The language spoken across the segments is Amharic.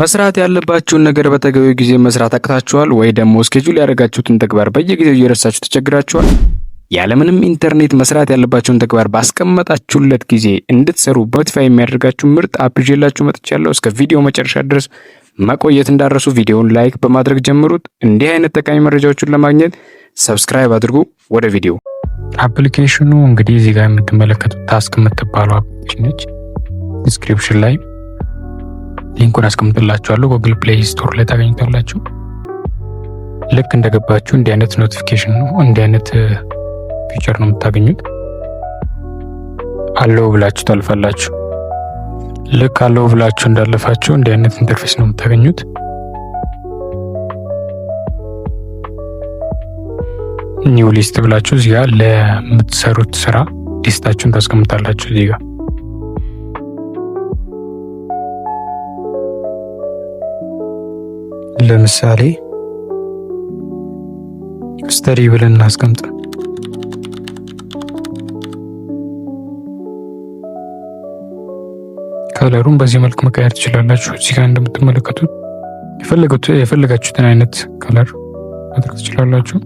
መስራት ያለባችሁን ነገር በተገቢው ጊዜ መስራት አቅታችኋል ወይ ደግሞ ስኬጁል ያደረጋችሁትን ተግባር በየጊዜው እየረሳችሁ ተቸግራችኋል? ያለምንም ኢንተርኔት መስራት ያለባችሁን ተግባር ባስቀመጣችሁለት ጊዜ እንድትሰሩ ሞቲፋይ የሚያደርጋችሁ ምርጥ አፕ ይዤላችሁ መጥቻለሁ። እስከ ቪዲዮ መጨረሻ ድረስ መቆየት እንዳረሱ ቪዲዮውን ላይክ በማድረግ ጀምሩት። እንዲህ አይነት ጠቃሚ መረጃዎችን ለማግኘት ሰብስክራይብ አድርጉ። ወደ ቪዲዮ። አፕሊኬሽኑ እንግዲህ እዚህ ጋር የምትመለከቱት ታስክ የምትባለው አፕሊኬሽን ነች። ዲስክሪፕሽን ላይ ሊንኩን አስቀምጥላችኋለሁ። ጉግል ፕሌይ ስቶር ላይ ታገኙታላችሁ። ልክ እንደገባችሁ እንዲህ አይነት ኖቲፊኬሽን ነው፣ እንዲህ አይነት ፊቸር ነው የምታገኙት። አለው ብላችሁ ታልፋላችሁ። ልክ አለው ብላችሁ እንዳለፋችሁ እንዲህ አይነት ኢንተርፌስ ነው የምታገኙት። ኒው ሊስት ብላችሁ እዚህ ጋር ለምትሰሩት ስራ ሊስታችሁን ታስቀምጣላችሁ። እዚህ ጋር ለምሳሌ ስተዲ ብለን እናስቀምጥ። ከለሩን በዚህ መልክ መቀየር ትችላላችሁ። እዚህ ጋር እንደምትመለከቱት የፈለጋችሁትን አይነት ከለር ማድረግ ትችላላችሁ።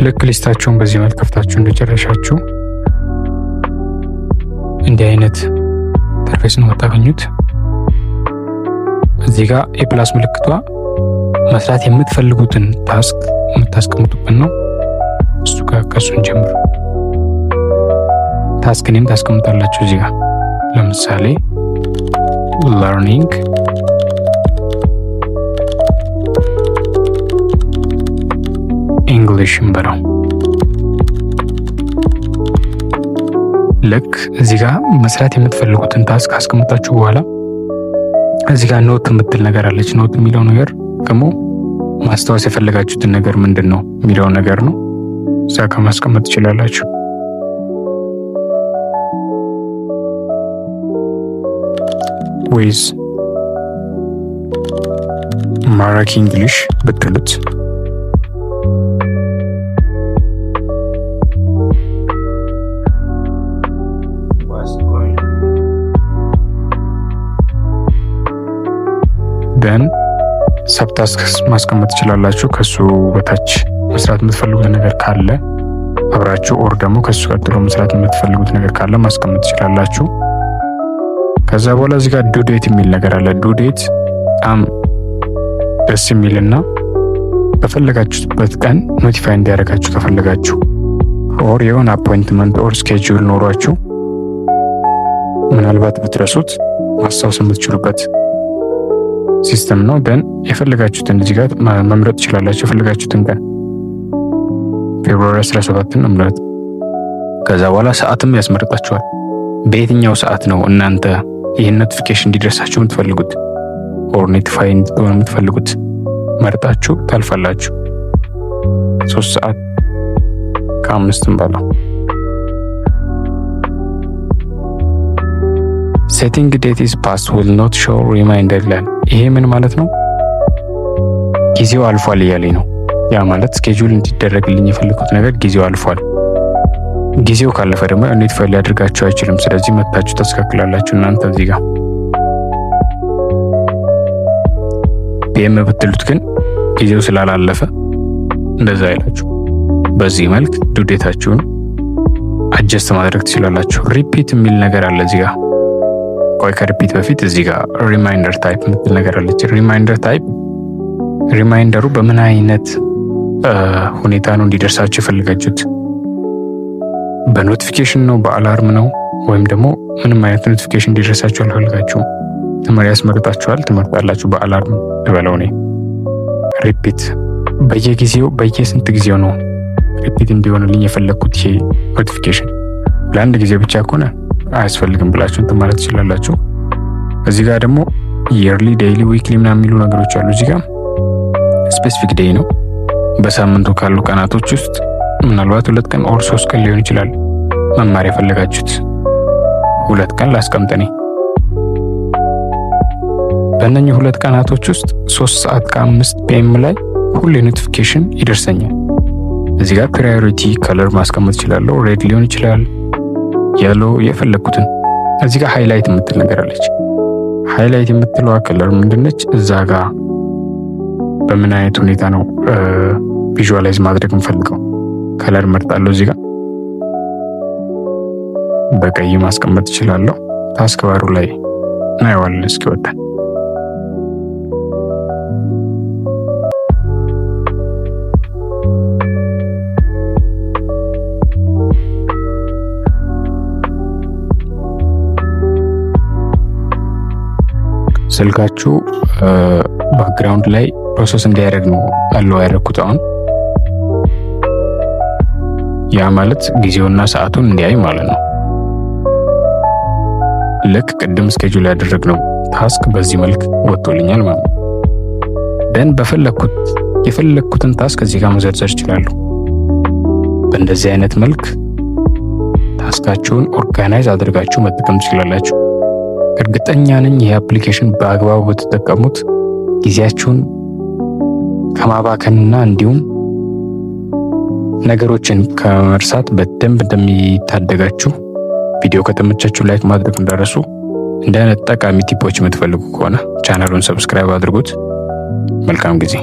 ልክ ሊስታችሁን በዚህ መልክ ከፍታችሁ እንደጨረሻችሁ እንዲህ አይነት ኢንተርፌስ ነው የምታገኙት። እዚህ ጋር የፕላስ ምልክቷ መስራት የምትፈልጉትን ታስክ የምታስቀምጡበት ነው። እሱ ጋር ከሱን ጀምሩ። ታስክንም ታስቀምጣላችሁ እዚህ ጋር ለምሳሌ ለርኒንግ ኢንግሊሽ እንበለው። ልክ እዚህ ጋር መስራት የምትፈልጉትን ታስክ አስቀምጣችሁ በኋላ እዚህ ጋር ኖት የምትል ነገር አለች። ኖት የሚለው ነገር ደግሞ ማስታወስ የፈለጋችሁትን ነገር ምንድን ነው የሚለው ነገር ነው። እዛ ጋር ማስቀመጥ ትችላላችሁ። ዌይዝ ማራኪ እንግሊሽ ብትሉት ደን ሰብታስክ ማስቀመጥ ትችላላችሁ። ከሱ በታች መስራት የምትፈልጉት ነገር ካለ አብራችሁ ኦር ደግሞ ከሱ ቀጥሎ መስራት የምትፈልጉት ነገር ካለ ማስቀመጥ ትችላላችሁ። ከዛ በኋላ እዚህ ጋር ዱ ዴት የሚል ነገር አለ። ዱ ዴት በጣም ደስ የሚልና በፈለጋችሁበት ቀን ኖቲፋይ እንዲያደርጋችሁ ከፈለጋችሁ ኦር የሆነ አፖይንትመንት ኦር ስኬጁል ኖሯችሁ ምናልባት ብትረሱት ማስታወስ የምትችሉበት ሲስተም ነው። ደን የፈለጋችሁትን እዚህ ጋር መምረጥ ትችላላችሁ። የፈለጋችሁትን ቀን ፌብሩዋሪ 17 ነው ምረጥ። ከዛ በኋላ ሰዓትም ያስመርጣችኋል። በየትኛው ሰዓት ነው እናንተ ይህን ኖቲፊኬሽን እንዲደርሳችሁ የምትፈልጉት ኦር ኖቲፋይ እንድትሆኑ የምትፈልጉት መርጣችሁ ታልፋላችሁ። 3 ሰዓት ከ5 በኋላ ሴቲንግ ዴት ኢዝ ፓስት ዊል ኖት ሾው ሪማይንደር ይላል። ይሄ ምን ማለት ነው? ጊዜው አልፏል እያለኝ ነው። ያ ማለት ስኬጁል እንዲደረግልኝ የፈለኩት ነገር ጊዜው አልፏል። ጊዜው ካለፈ ደግሞ ኖቲፋይ ሊያደርጋችሁ አይችልም። ስለዚህ መታችሁ ታስተካክላላችሁ እናንተ እዚህ ጋር። ፒኤም ብትሉት ግን ጊዜው ስላላለፈ እንደዛ አይላችሁ። በዚህ መልክ ዱዴታችሁን አጀስት ማድረግ ትችላላችሁ። ሪፒት የሚል ነገር አለ እዚህ ጋር። ቆይ ከሪፒት በፊት እዚህ ጋር ሪማይንደር ታይፕ የምትል ነገር አለች። ሪማይንደር ታይፕ ሪማይንደሩ በምን አይነት ሁኔታ ነው እንዲደርሳችሁ የፈለጋችሁት? በኖቲፊኬሽን ነው፣ በአላርም ነው፣ ወይም ደግሞ ምንም አይነት ኖቲፊኬሽን እንዲደርሳችሁ አልፈልጋችሁም። ያስመርጣችኋል፣ ትመርጣላችሁ። በአላርም ልበለው እኔ። ሪፒት በየጊዜው በየስንት ጊዜው ነው ሪፒት እንዲሆንልኝ የፈለግኩት ይሄ ኖቲፊኬሽን። ለአንድ ጊዜ ብቻ ከሆነ አያስፈልግም ብላችሁ እንትን ማለት ትችላላችሁ። እዚህ ጋር ደግሞ yearly daily weekly ምናምን የሚሉ ነገሮች አሉ። እዚህ ጋር ስፔሲፊክ ዴይ ነው። በሳምንቱ ካሉ ቀናቶች ውስጥ ምናልባት 2 ቀን ኦር 3 ቀን ሊሆን ይችላል መማር የፈለጋችሁት። 2 ቀን ላስቀምጥ እኔ። በእነኚህ 2 ቀናቶች ውስጥ 3 ሰዓት ከ5 ፒኤም ላይ ሁሌ ኖቲፊኬሽን ይደርሰኛል። እዚህ ጋር ፕራዮሪቲ ከለር ማስቀመጥ እችላለሁ። ሬድ ሊሆን ይችላል፣ የሎ፣ የፈለኩትን እዚህ ጋር ሃይላይት የምትል ነገር አለች። ሃይላይት የምትለው ከለር ምንድነች? እዛ ጋር በምን አይነት ሁኔታ ነው ቪዥዋላይዝ ማድረግ እንፈልገው ከለር መርጣለሁ። እዚህ ጋር በቀይ ማስቀመጥ እችላለሁ። ታስክ ባሩ ላይ እናየዋለን እስኪወጣ። ስልካችሁ ባክግራውንድ ላይ ፕሮሰስ እንዲያደርግ ነው አለው ያደረኩት አሁን። ያ ማለት ጊዜውና ሰዓቱን እንዲያይ ማለት ነው። ልክ ቅድም ስኬጁል ያደረግነው ታስክ በዚህ መልክ ወጥቶልኛል ማለት ነው። ደን የፈለኩትን ታስክ እዚህ ጋር መዘርዘር ይችላሉ። በእንደዚህ አይነት መልክ ታስካችሁን ኦርጋናይዝ አድርጋችሁ መጠቀም ትችላላችሁ። እርግጠኛ ነኝ ይህ አፕሊኬሽን በአግባቡ ብትጠቀሙት ጊዜያችሁን ከማባከንና እንዲሁም ነገሮችን ከመርሳት በደንብ እንደሚታደጋችሁ። ቪዲዮ ከተመቻችሁ ላይክ ማድረግ እንዳረሱ። እንደ አይነት ጠቃሚ ቲፖች የምትፈልጉ ከሆነ ቻናሉን ሰብስክራይብ አድርጉት። መልካም ጊዜ